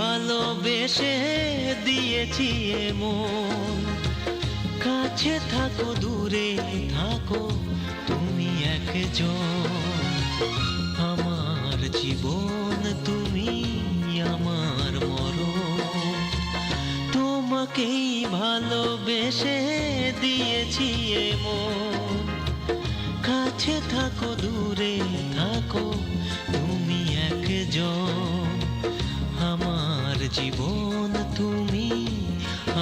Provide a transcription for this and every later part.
ভালোবেসে দিয়েছি এমন, কাছে থাকো দূরে থাকো তুমি একজন, আমার জীবন তুমি আমার মরণ। তোমাকেই ভালোবেসে দিয়েছি এমন, কাছে থাকো দূরে থাকো তুমি একজন, আমার জীবন তুমি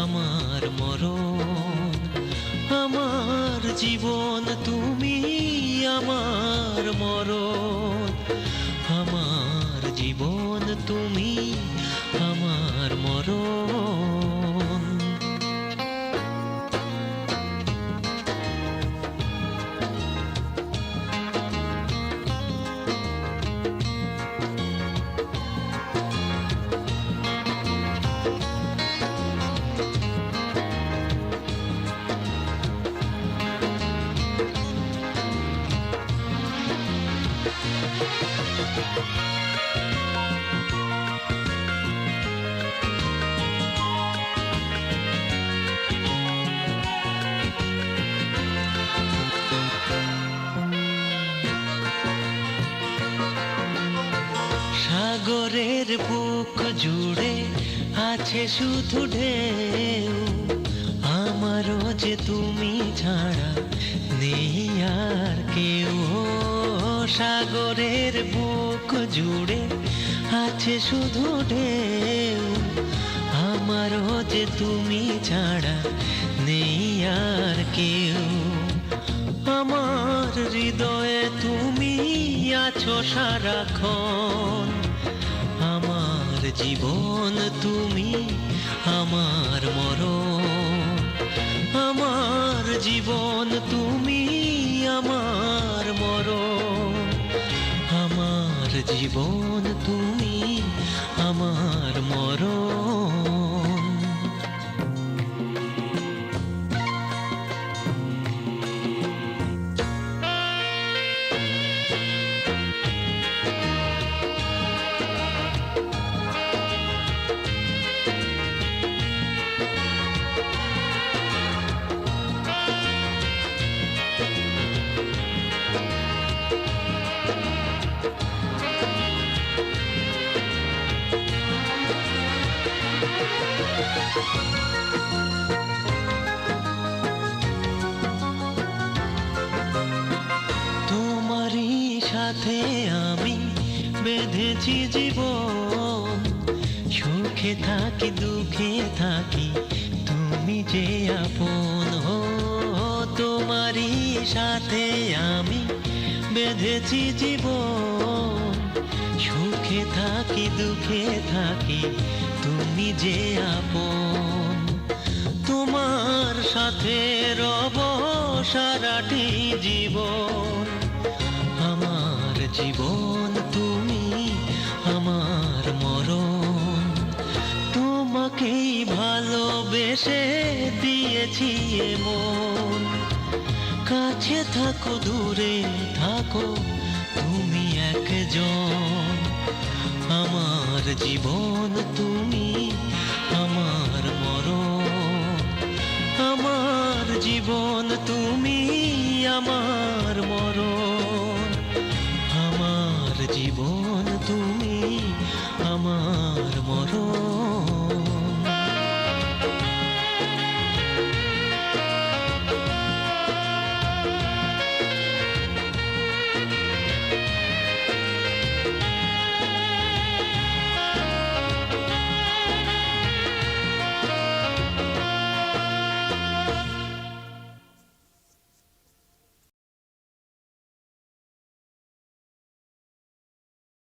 আমার মরণ। আমার জীবন তুমি আমার মরণ, আমার জীবন তুমি আমার মরণ। সাগরের বুক জুড়ে আছে শুধু ঢেউ, আমারও যে তুমি ছাড়া নেই আর কেউ। সাগরের বুক জুড়ে আছে শুধু ঢেউ, আমারও যে তুমি ছাড়া নেই আর কেউ। আমার হৃদয়ে তুমি আছো সারাক্ষণ, আমার জীবন তুমি আমার মরণ। আমার জীবন তুমি আমার মরণ, আমার জীবন তুমি আমার মরণ। তোমারই সাথে আমি বেঁধেছি জীবন, সুখে থাকি দুঃখে থাকি তুমি যে আপন। তোমারই সাথে আমি বেঁধেছি জীবন, সুখে থাকি দুঃখে থাকি তুমি যে আপন। তোমার সাথে রব সারাটি জীবন, আমার জীবন তুমি আমার মরণ। তোমাকেই ভালোবেসে দিয়েছি এমন, কাছে থাকো দূরে থাকো তুমি একজন, আমার জীবন তুমি আমার মরণ। আমার জীবন তুমি আমার মরণ, আমার জীবন তুমি